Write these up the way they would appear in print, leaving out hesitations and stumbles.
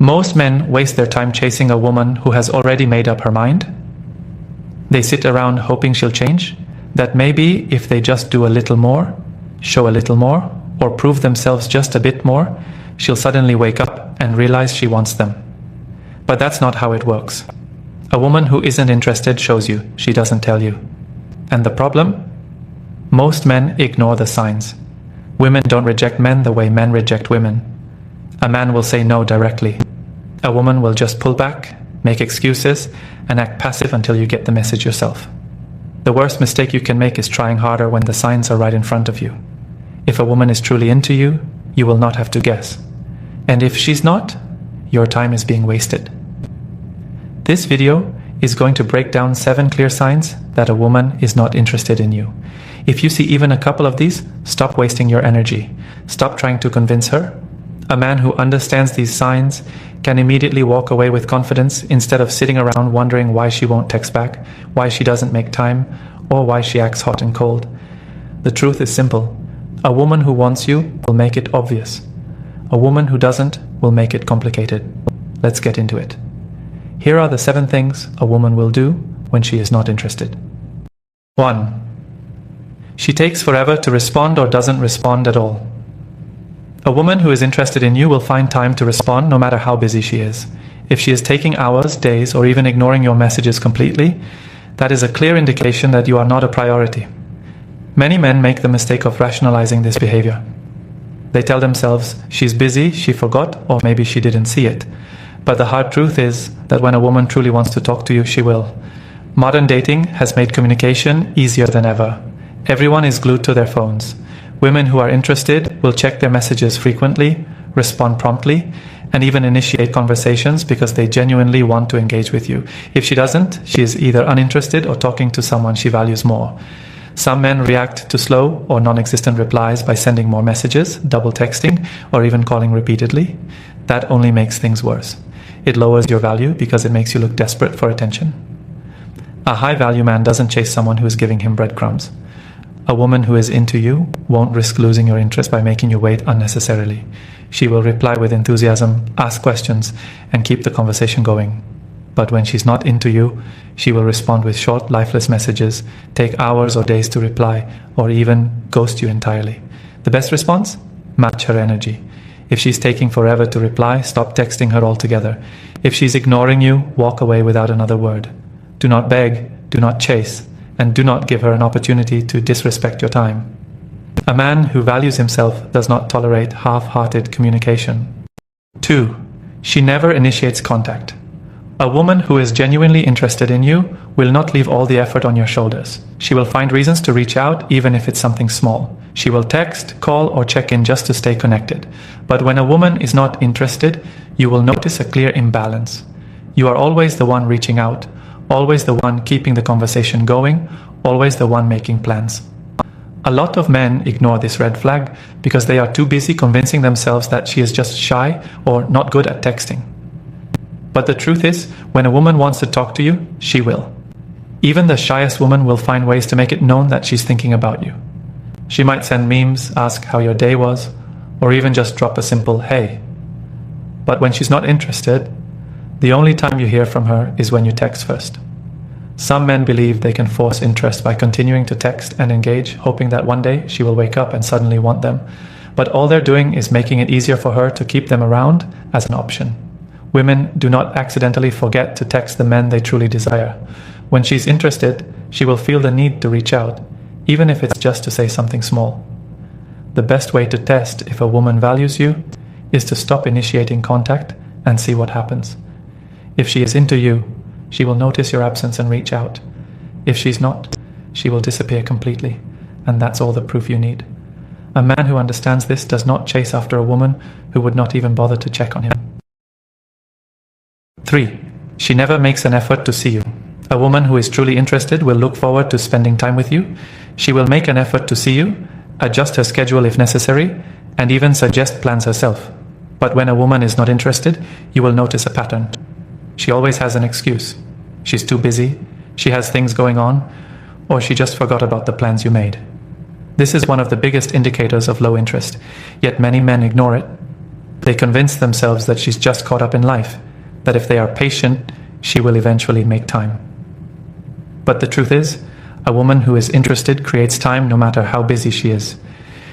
Most men waste their time chasing a woman who has already made up her mind. They sit around hoping she'll change, that maybe if they just do a little more, show a little more, or prove themselves just a bit more, she'll suddenly wake up and realize she wants them. But that's not how it works. A woman who isn't interested shows you, she doesn't tell you. And the problem? Most men ignore the signs. Women don't reject men the way men reject women. A man will say no directly. A woman will just pull back, make excuses, and act passive until you get the message yourself. The worst mistake you can make is trying harder when the signs are right in front of you. If a woman is truly into you, you will not have to guess. And if she's not, your time is being wasted. This video is going to break down 7 clear signs that a woman is not interested in you. If you see even a couple of these, stop wasting your energy. Stop trying to convince her. A man who understands these signs can immediately walk away with confidence instead of sitting around wondering why she won't text back, why she doesn't make time, or why she acts hot and cold. The truth is simple. A woman who wants you will make it obvious. A woman who doesn't will make it complicated. Let's get into it. Here are the 7 things a woman will do when she is not interested. 1. She takes forever to respond or doesn't respond at all. A woman who is interested in you will find time to respond no matter how busy she is. If she is taking hours, days, or even ignoring your messages completely, that is a clear indication that you are not a priority. Many men make the mistake of rationalizing this behavior. They tell themselves, she's busy, she forgot, or maybe she didn't see it. But the hard truth is that when a woman truly wants to talk to you, she will. Modern dating has made communication easier than ever. Everyone is glued to their phones. Women who are interested will check their messages frequently, respond promptly, and even initiate conversations because they genuinely want to engage with you. If she doesn't, she is either uninterested or talking to someone she values more. Some men react to slow or non-existent replies by sending more messages, double texting, or even calling repeatedly. That only makes things worse. It lowers your value because it makes you look desperate for attention. A high-value man doesn't chase someone who is giving him breadcrumbs. A woman who is into you won't risk losing your interest by making you wait unnecessarily. She will reply with enthusiasm, ask questions, and keep the conversation going. But when she's not into you, she will respond with short, lifeless messages, take hours or days to reply, or even ghost you entirely. The best response? Match her energy. If she's taking forever to reply, stop texting her altogether. If she's ignoring you, walk away without another word. Do not beg, do not chase, and do not give her an opportunity to disrespect your time. A man who values himself does not tolerate half-hearted communication. 2. She never initiates contact. A woman who is genuinely interested in you will not leave all the effort on your shoulders. She will find reasons to reach out even if it's something small. She will text, call, or check in just to stay connected. But when a woman is not interested, you will notice a clear imbalance. You are always the one reaching out, always the one keeping the conversation going, always the one making plans. A lot of men ignore this red flag because they are too busy convincing themselves that she is just shy or not good at texting. But the truth is, when a woman wants to talk to you, she will. Even the shyest woman will find ways to make it known that she's thinking about you. She might send memes, ask how your day was, or even just drop a simple hey. But when she's not interested, the only time you hear from her is when you text first. Some men believe they can force interest by continuing to text and engage, hoping that one day she will wake up and suddenly want them. But all they're doing is making it easier for her to keep them around as an option. Women do not accidentally forget to text the men they truly desire. When she's interested, she will feel the need to reach out, even if it's just to say something small. The best way to test if a woman values you is to stop initiating contact and see what happens. If she is into you, she will notice your absence and reach out. If she's not, she will disappear completely, and that's all the proof you need. A man who understands this does not chase after a woman who would not even bother to check on him. 3. She never makes an effort to see you. A woman who is truly interested will look forward to spending time with you. She will make an effort to see you, adjust her schedule if necessary, and even suggest plans herself. But when a woman is not interested, you will notice a pattern. She always has an excuse. She's too busy, she has things going on, or she just forgot about the plans you made. This is one of the biggest indicators of low interest, yet many men ignore it. They convince themselves that she's just caught up in life, that if they are patient, she will eventually make time. But the truth is, a woman who is interested creates time no matter how busy she is.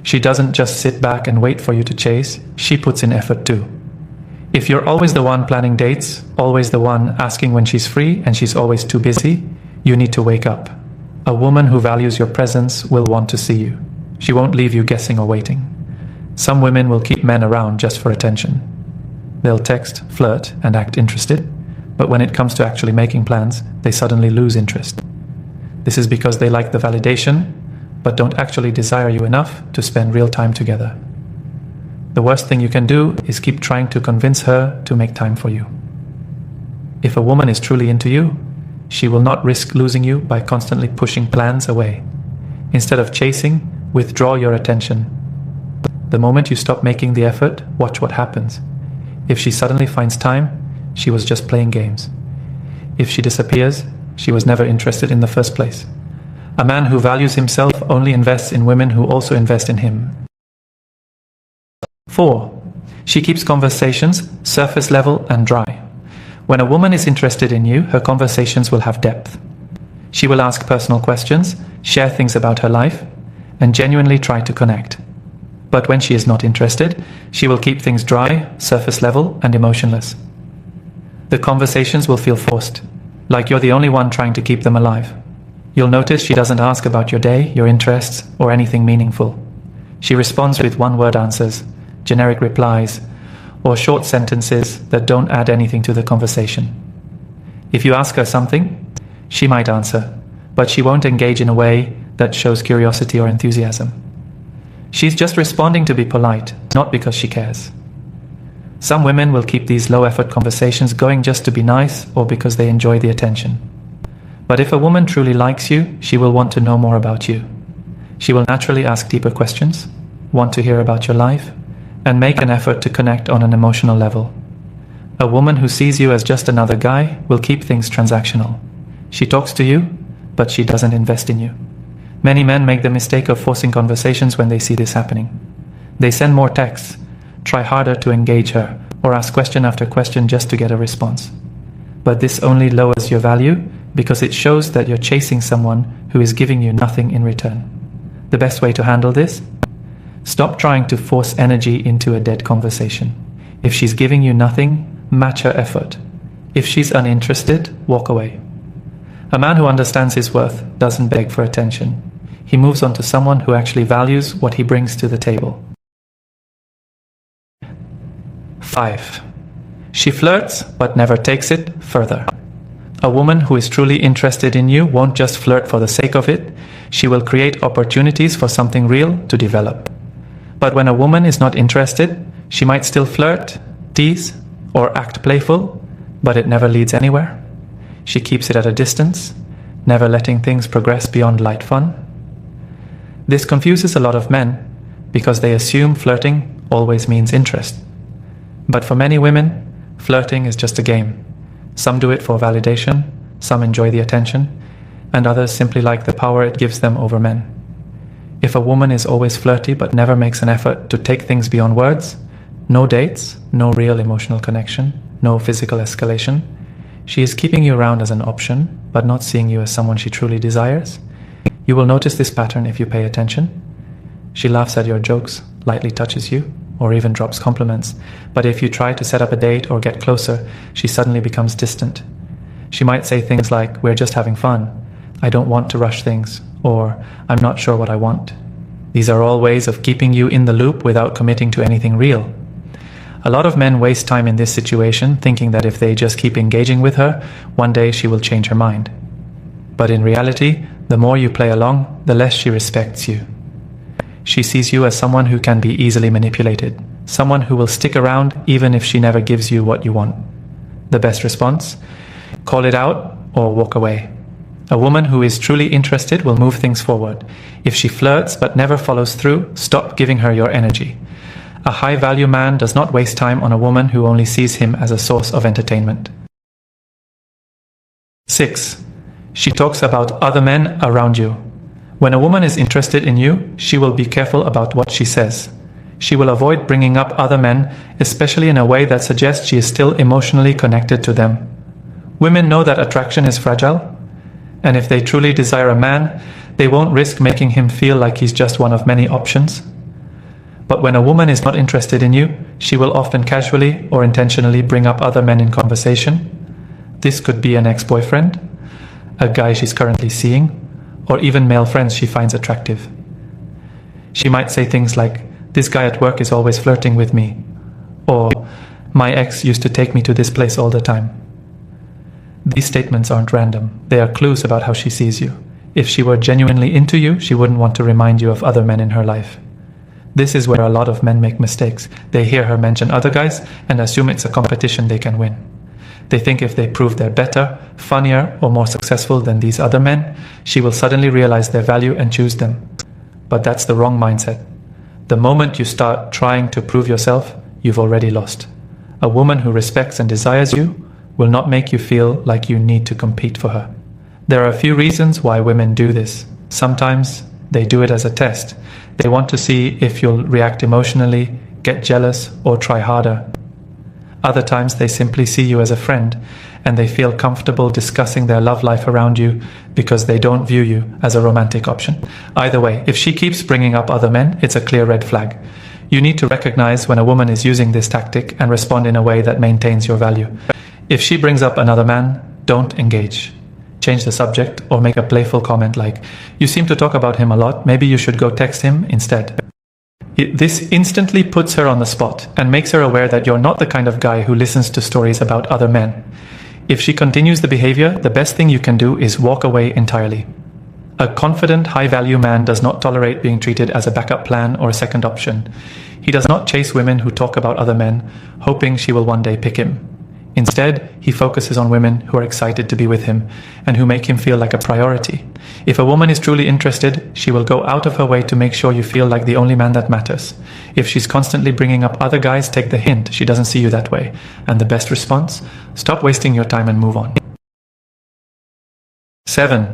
She doesn't just sit back and wait for you to chase, she puts in effort too. If you're always the one planning dates, always the one asking when she's free and she's always too busy, you need to wake up. A woman who values your presence will want to see you. She won't leave you guessing or waiting. Some women will keep men around just for attention. They'll text, flirt, and act interested, but when it comes to actually making plans, they suddenly lose interest. This is because they like the validation, but don't actually desire you enough to spend real time together. The worst thing you can do is keep trying to convince her to make time for you. If a woman is truly into you, she will not risk losing you by constantly pushing plans away. Instead of chasing, withdraw your attention. The moment you stop making the effort, watch what happens. If she suddenly finds time, she was just playing games. If she disappears, she was never interested in the first place. A man who values himself only invests in women who also invest in him. 4. She keeps conversations surface level and dry. When a woman is interested in you, her conversations will have depth. She will ask personal questions, share things about her life, and genuinely try to connect. But when she is not interested, she will keep things dry, surface level, and emotionless. The conversations will feel forced, like you're the only one trying to keep them alive. You'll notice she doesn't ask about your day, your interests, or anything meaningful. She responds with one-word answers, generic replies, or short sentences that don't add anything to the conversation. If you ask her something, she might answer, but she won't engage in a way that shows curiosity or enthusiasm. She's just responding to be polite, not because she cares. Some women will keep these low-effort conversations going just to be nice or because they enjoy the attention. But if a woman truly likes you, she will want to know more about you. She will naturally ask deeper questions, want to hear about your life, and make an effort to connect on an emotional level. A woman who sees you as just another guy will keep things transactional. She talks to you, but she doesn't invest in you. Many men make the mistake of forcing conversations when they see this happening. They send more texts, try harder to engage her, or ask question after question just to get a response. But this only lowers your value because it shows that you're chasing someone who is giving you nothing in return. The best way to handle this? Stop trying to force energy into a dead conversation. If she's giving you nothing, match her effort. If she's uninterested, walk away. A man who understands his worth doesn't beg for attention. He moves on to someone who actually values what he brings to the table. 5. She flirts, but never takes it further. A woman who is truly interested in you won't just flirt for the sake of it. She will create opportunities for something real to develop. But when a woman is not interested, she might still flirt, tease, or act playful, but it never leads anywhere. She keeps it at a distance, never letting things progress beyond light fun. This confuses a lot of men because they assume flirting always means interest. But for many women, flirting is just a game. Some do it for validation, some enjoy the attention, and others simply like the power it gives them over men. If a woman is always flirty but never makes an effort to take things beyond words, no dates, no real emotional connection, no physical escalation, she is keeping you around as an option, but not seeing you as someone she truly desires. You will notice this pattern if you pay attention. She laughs at your jokes, lightly touches you, or even drops compliments, but if you try to set up a date or get closer, she suddenly becomes distant. She might say things like, "We're just having fun," "I don't want to rush things," or "I'm not sure what I want." These are all ways of keeping you in the loop without committing to anything real. A lot of men waste time in this situation thinking that if they just keep engaging with her, one day she will change her mind. But in reality, the more you play along, the less she respects you. She sees you as someone who can be easily manipulated, someone who will stick around even if she never gives you what you want. The best response? Call it out or walk away. A woman who is truly interested will move things forward. If she flirts but never follows through, stop giving her your energy. A high-value man does not waste time on a woman who only sees him as a source of entertainment. 6. She talks about other men around you. When a woman is interested in you, she will be careful about what she says. She will avoid bringing up other men, especially in a way that suggests she is still emotionally connected to them. Women know that attraction is fragile, and if they truly desire a man, they won't risk making him feel like he's just one of many options. But when a woman is not interested in you, she will often casually or intentionally bring up other men in conversation. This could be an ex-boyfriend, a guy she's currently seeing, or even male friends she finds attractive. She might say things like, "This guy at work is always flirting with me," or "My ex used to take me to this place all the time." These statements aren't random. They are clues about how she sees you. If she were genuinely into you, she wouldn't want to remind you of other men in her life. This is where a lot of men make mistakes. They hear her mention other guys and assume it's a competition they can win. They think if they prove they're better, funnier, or more successful than these other men, she will suddenly realize their value and choose them. But that's the wrong mindset. The moment you start trying to prove yourself, you've already lost. A woman who respects and desires you will not make you feel like you need to compete for her. There are a few reasons why women do this. Sometimes they do it as a test. They want to see if you'll react emotionally, get jealous, or try harder. Other times they simply see you as a friend, and they feel comfortable discussing their love life around you because they don't view you as a romantic option. Either way, if she keeps bringing up other men, it's a clear red flag. You need to recognize when a woman is using this tactic and respond in a way that maintains your value. If she brings up another man, don't engage. Change the subject or make a playful comment like, "You seem to talk about him a lot, maybe you should go text him instead." This instantly puts her on the spot and makes her aware that you're not the kind of guy who listens to stories about other men. If she continues the behavior, the best thing you can do is walk away entirely. A confident, high-value man does not tolerate being treated as a backup plan or a second option. He does not chase women who talk about other men, hoping she will one day pick him. Instead, he focuses on women who are excited to be with him and who make him feel like a priority. If a woman is truly interested, she will go out of her way to make sure you feel like the only man that matters. If she's constantly bringing up other guys, take the hint. She doesn't see you that way. And the best response? Stop wasting your time and move on. 7.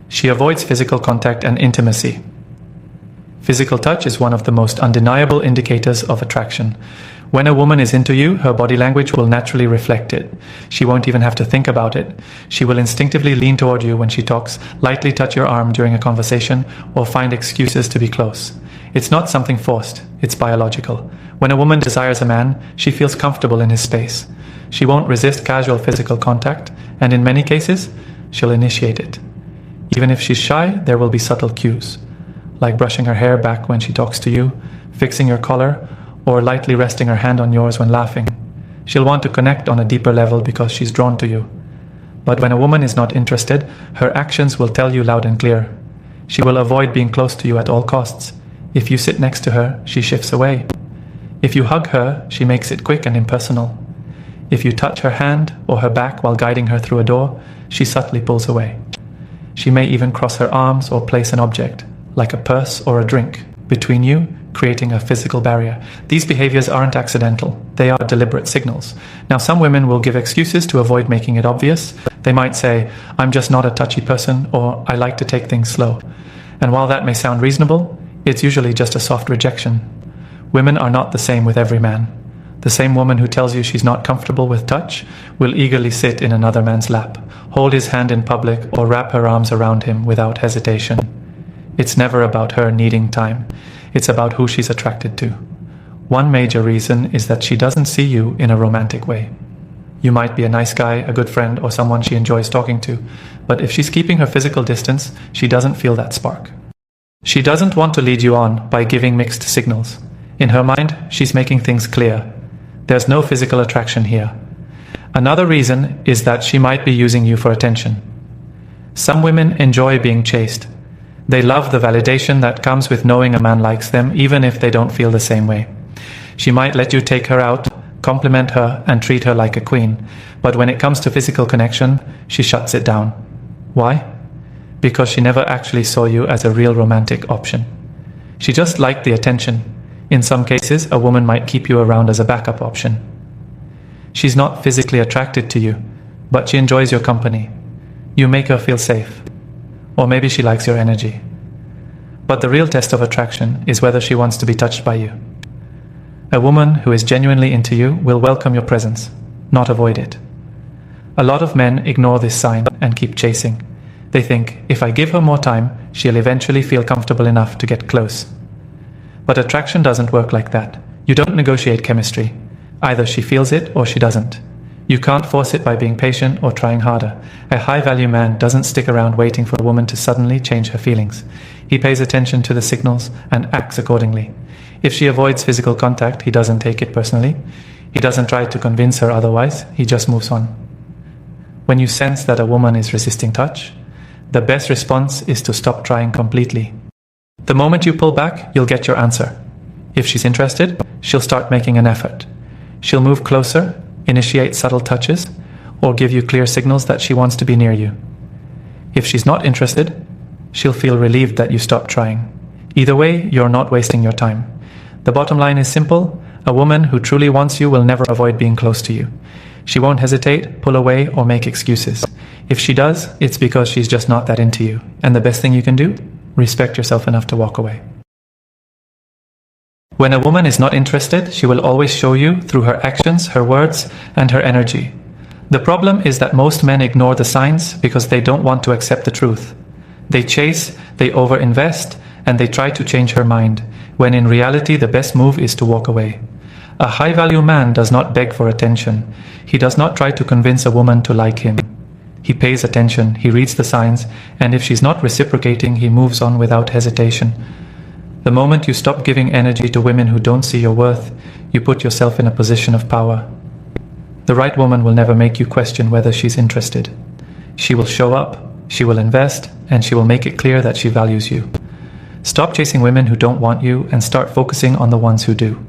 She avoids physical contact and intimacy. Physical touch is one of the most undeniable indicators of attraction. When a woman is into you, her body language will naturally reflect it. She won't even have to think about it. She will instinctively lean toward you when she talks, lightly touch your arm during a conversation, or find excuses to be close. It's not something forced, it's biological. When a woman desires a man, she feels comfortable in his space. She won't resist casual physical contact, and in many cases, she'll initiate it. Even if she's shy, there will be subtle cues, like brushing her hair back when she talks to you, fixing your collar, or lightly resting her hand on yours when laughing. She'll want to connect on a deeper level because she's drawn to you. But when a woman is not interested, her actions will tell you loud and clear. She will avoid being close to you at all costs. If you sit next to her, she shifts away. If you hug her, she makes it quick and impersonal. If you touch her hand or her back while guiding her through a door, she subtly pulls away. She may even cross her arms or place an object, like a purse or a drink, between you, creating a physical barrier. These behaviors aren't accidental. They are deliberate signals. Now, some women will give excuses to avoid making it obvious. They might say, "I'm just not a touchy person," or "I like to take things slow." And while that may sound reasonable, it's usually just a soft rejection. Women are not the same with every man. The same woman who tells you she's not comfortable with touch will eagerly sit in another man's lap, hold his hand in public, or wrap her arms around him without hesitation. It's never about her needing time. It's about who she's attracted to. One major reason is that she doesn't see you in a romantic way. You might be a nice guy, a good friend, or someone she enjoys talking to, but if she's keeping her physical distance, she doesn't feel that spark. She doesn't want to lead you on by giving mixed signals. In her mind, she's making things clear. There's no physical attraction here. Another reason is that she might be using you for attention. Some women enjoy being chased. They love the validation that comes with knowing a man likes them, even if they don't feel the same way. She might let you take her out, compliment her, and treat her like a queen. But when it comes to physical connection, she shuts it down. Why? Because she never actually saw you as a real romantic option. She just liked the attention. In some cases, a woman might keep you around as a backup option. She's not physically attracted to you, but she enjoys your company. You make her feel safe. Or maybe she likes your energy. But the real test of attraction is whether she wants to be touched by you. A woman who is genuinely into you will welcome your presence, not avoid it. A lot of men ignore this sign and keep chasing. They think, if I give her more time, she'll eventually feel comfortable enough to get close. But attraction doesn't work like that. You don't negotiate chemistry. Either she feels it or she doesn't. You can't force it by being patient or trying harder. A high-value man doesn't stick around waiting for a woman to suddenly change her feelings. He pays attention to the signals and acts accordingly. If she avoids physical contact, he doesn't take it personally. He doesn't try to convince her otherwise, he just moves on. When you sense that a woman is resisting touch, the best response is to stop trying completely. The moment you pull back, you'll get your answer. If she's interested, she'll start making an effort. She'll move closer, initiate subtle touches, or give you clear signals that she wants to be near you. If she's not interested, she'll feel relieved that you stopped trying. Either way, you're not wasting your time. The bottom line is simple. A woman who truly wants you will never avoid being close to you. She won't hesitate, pull away, or make excuses. If she does, it's because she's just not that into you. And the best thing you can do? Respect yourself enough to walk away. When a woman is not interested, she will always show you through her actions, her words, and her energy. The problem is that most men ignore the signs because they don't want to accept the truth. They chase, they overinvest, and they try to change her mind, when in reality the best move is to walk away. A high-value man does not beg for attention. He does not try to convince a woman to like him. He pays attention, he reads the signs, and if she's not reciprocating, he moves on without hesitation. The moment you stop giving energy to women who don't see your worth, you put yourself in a position of power. The right woman will never make you question whether she's interested. She will show up, she will invest, and she will make it clear that she values you. Stop chasing women who don't want you and start focusing on the ones who do.